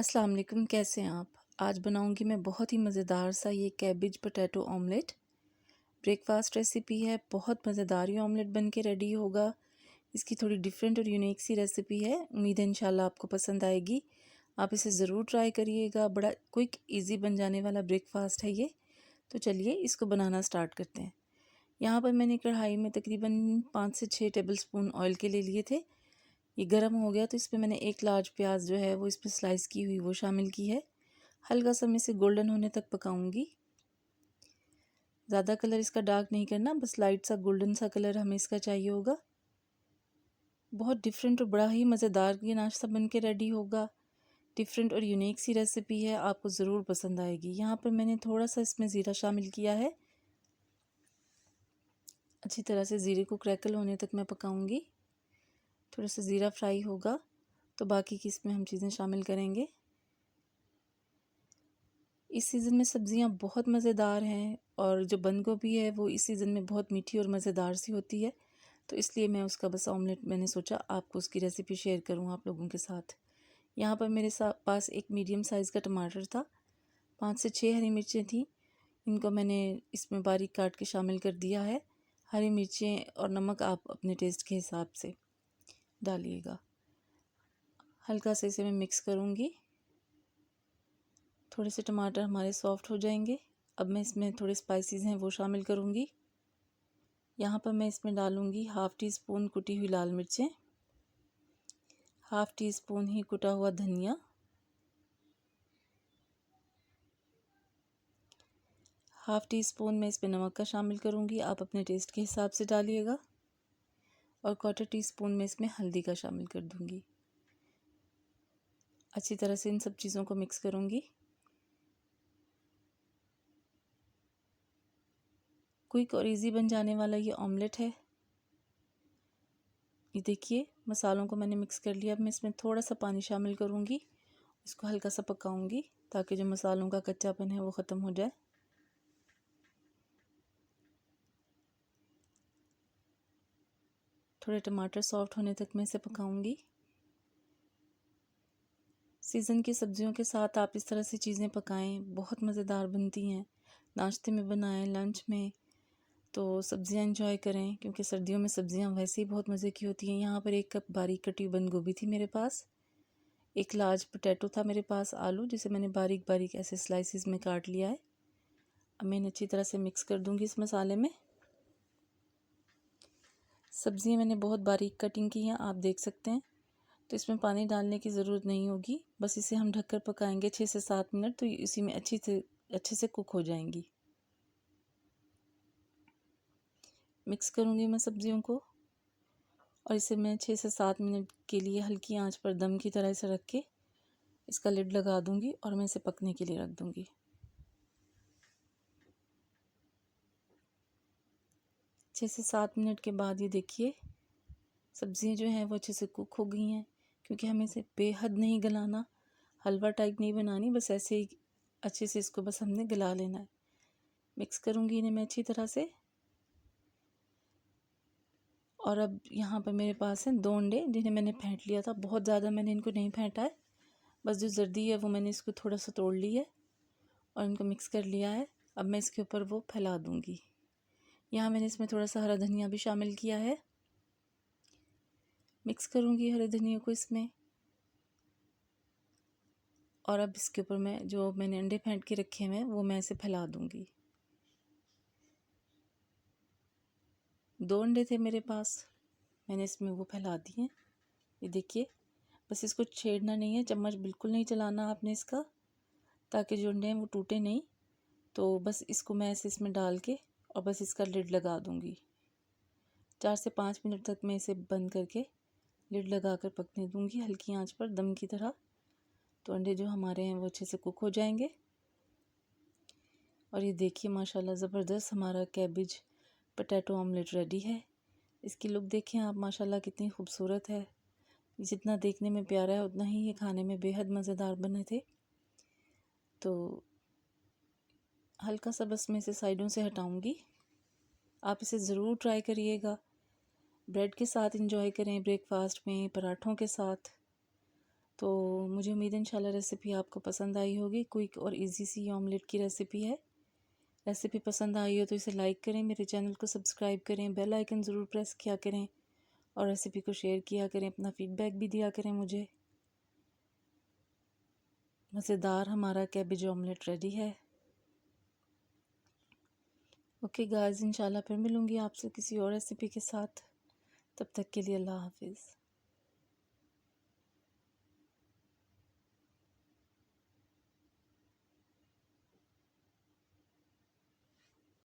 अस्सलाम वालेकुम, कैसे हैं आप? आज बनाऊंगी मैं बहुत ही मज़ेदार सा ये cabbage potato omelette. Breakfast recipe है, बहुत मज़ेदार ये ऑमलेट बन के रेडी होगा। इसकी थोड़ी डिफरेंट और यूनिक सी रेसिपी है। उम्मीद है इंशाल्लाह आपको पसंद आएगी। आप इसे ज़रूर ट्राई करिएगा। बड़ा क्विक इजी बन जाने वाला ब्रेकफास्ट है ये। तो चलिए इसको बनाना स्टार्ट करते हैं। यहाँ पर मैंने कढ़ाई में तकरीबन 5 से 6 टेबल स्पून ऑयल के ले लिए थे। ये गर्म हो गया तो इसमें मैंने एक लार्ज प्याज जो है वो इसमें स्लाइस की हुई वो शामिल की है। हल्का सा मैं इसे गोल्डन होने तक पकाऊंगी। ज़्यादा कलर इसका डार्क नहीं करना, बस लाइट सा गोल्डन सा कलर हमें इसका चाहिए होगा। बहुत डिफरेंट और बड़ा ही मज़ेदार ये नाश्ता बन के रेडी होगा। डिफरेंट और यूनिक सी रेसिपी है, आपको ज़रूर पसंद आएगी। यहाँ पर मैंने थोड़ा सा इसमें ज़ीरा शामिल किया है। अच्छी तरह से ज़ीरे को क्रैकल होने तक मैं पकाऊंगी। थोड़ा सा ज़ीरा फ्राई होगा तो बाकी की इसमें हम चीज़ें शामिल करेंगे। इस सीज़न में सब्ज़ियाँ बहुत मज़ेदार हैं और जो बंद गोभी है वो इस सीज़न में बहुत मीठी और मज़ेदार सी होती है। तो इसलिए मैं उसका बस ऑमलेट मैंने सोचा आपको उसकी रेसिपी शेयर करूँ आप लोगों के साथ। यहाँ पर मेरे पास एक मीडियम साइज़ का टमाटर था। 5 से 6 हरी मिर्चें थी। इनको मैंने इसमें बारीक काट के शामिल कर दिया है। हरी मिर्चें और नमक आप अपने टेस्ट के हिसाब से डालिएगा। हल्का से इसे मैं मिक्स करूँगी। थोड़े से टमाटर हमारे सॉफ्ट हो जाएंगे। अब मैं इसमें थोड़े स्पाइसेस हैं वो शामिल करूँगी। यहाँ पर मैं इसमें डालूँगी हाफ़ टी स्पून कुटी हुई लाल मिर्चें, हाफ़ टी स्पून ही कुटा हुआ धनिया, हाफ़ टी स्पून मैं इसमें नमक का शामिल करूँगी, आप अपने टेस्ट के हिसाब से डालिएगा। और क्वार्टर टी स्पून मैं इसमें हल्दी का शामिल कर दूँगी। अच्छी तरह से इन सब चीज़ों को मिक्स करूँगी। क्विक और इजी बन जाने वाला ये ऑमलेट है। ये देखिए मसालों को मैंने मिक्स कर लिया। अब मैं इसमें थोड़ा सा पानी शामिल करूँगी। इसको हल्का सा पकाऊंगी ताकि जो मसालों का कच्चापन है वो ख़त्म हो जाए। थोड़े टमाटर सॉफ्ट होने तक मैं इसे पकाऊंगी। सीज़न की सब्जियों के साथ आप इस तरह से चीज़ें पकाएं, बहुत मज़ेदार बनती हैं। नाश्ते में बनाएं, लंच में, तो सब्जियां एंजॉय करें क्योंकि सर्दियों में सब्जियां वैसे ही बहुत मज़े की होती हैं। यहाँ पर 1 कप बारीक कटी हुई बंद गोभी थी मेरे पास। एक लार्ज पोटैटो था मेरे पास, आलू, जिसे मैंने बारीक बारीक ऐसे स्लाइसिस में काट लिया है। अब मैं अच्छी तरह से मिक्स कर दूंगी इस मसाले में। सब्जियां मैंने बहुत बारीक कटिंग की हैं, आप देख सकते हैं। तो इसमें पानी डालने की ज़रूरत नहीं होगी, बस इसे हम ढककर पकाएंगे 6 से 7 मिनट, तो इसी में अच्छे से कुक हो जाएंगी। मिक्स करूँगी मैं सब्जियों को और इसे मैं 6 से 7 मिनट के लिए हल्की आंच पर दम की तरह से रख के इसका लिड लगा दूँगी और मैं इसे पकने के लिए रख दूँगी। 6 से 7 मिनट के बाद ये देखिए सब्जियां जो हैं वो अच्छे से कुक हो गई हैं। क्योंकि हमें इसे बेहद नहीं गलाना, हलवा टाइप नहीं बनानी, बस ऐसे ही अच्छे से इसको बस हमने गला लेना है। मिक्स करूँगी इन्हें मैं अच्छी तरह से। और अब यहाँ पर मेरे पास हैं 2 अंडे जिन्हें मैंने फेंट लिया था। बहुत ज़्यादा मैंने इनको नहीं फेंटा है, बस जो जर्दी है वो मैंने इसको थोड़ा सा तोड़ ली है और इनको मिक्स कर लिया है। अब मैं इसके ऊपर वो फैला दूँगी। यहाँ मैंने इसमें थोड़ा सा हरा धनिया भी शामिल किया है। मिक्स करूँगी हरे धनिया को इसमें और अब इसके ऊपर मैं जो मैंने अंडे फेंट के रखे हुए हैं वो मैं इसे फैला दूँगी। 2 अंडे थे मेरे पास, मैंने इसमें वो फैला दिए। ये देखिए बस इसको छेड़ना नहीं है, चम्मच बिल्कुल नहीं चलाना आपने इसका, ताकि जो अंडे हैं वो टूटे नहीं। तो बस इसको मैं ऐसे इसमें डाल के और बस इसका लिड लगा दूँगी। 4 से 5 मिनट तक मैं इसे बंद करके लिड लगा कर पकने दूँगी हल्की आंच पर दम की तरह। तो अंडे जो हमारे हैं वो अच्छे से कुक हो जाएंगे। और ये देखिए माशाल्लाह ज़बरदस्त हमारा कैबिज पोटैटो ऑमलेट रेडी है। इसकी लुक देखें आप, माशाल्लाह कितनी खूबसूरत है। जितना देखने में प्यारा है उतना ही ये खाने में बेहद मज़ेदार बने थे। तो हल्का सा बस मैं इसे साइडों से हटाऊंगी। आप इसे ज़रूर ट्राई करिएगा। ब्रेड के साथ इंजॉय करें, ब्रेकफास्ट में, पराठों के साथ। तो मुझे उम्मीद है इंशाल्लाह रेसिपी आपको पसंद आई होगी। क्विक और इजी सी ऑमलेट की रेसिपी है। रेसिपी पसंद आई हो तो इसे लाइक करें, मेरे चैनल को सब्सक्राइब करें, बेल आइकन ज़रूर प्रेस किया करें और रेसिपी को शेयर किया करें, अपना फीडबैक भी दिया करें मुझे। मज़ेदार हमारा कैबेज ऑमलेट रेडी है। ओके गाइस, इंशाल्लाह फिर मिलूँगी आपसे किसी और रेसिपी के साथ। तब तक के लिए अल्लाह हाफिज़।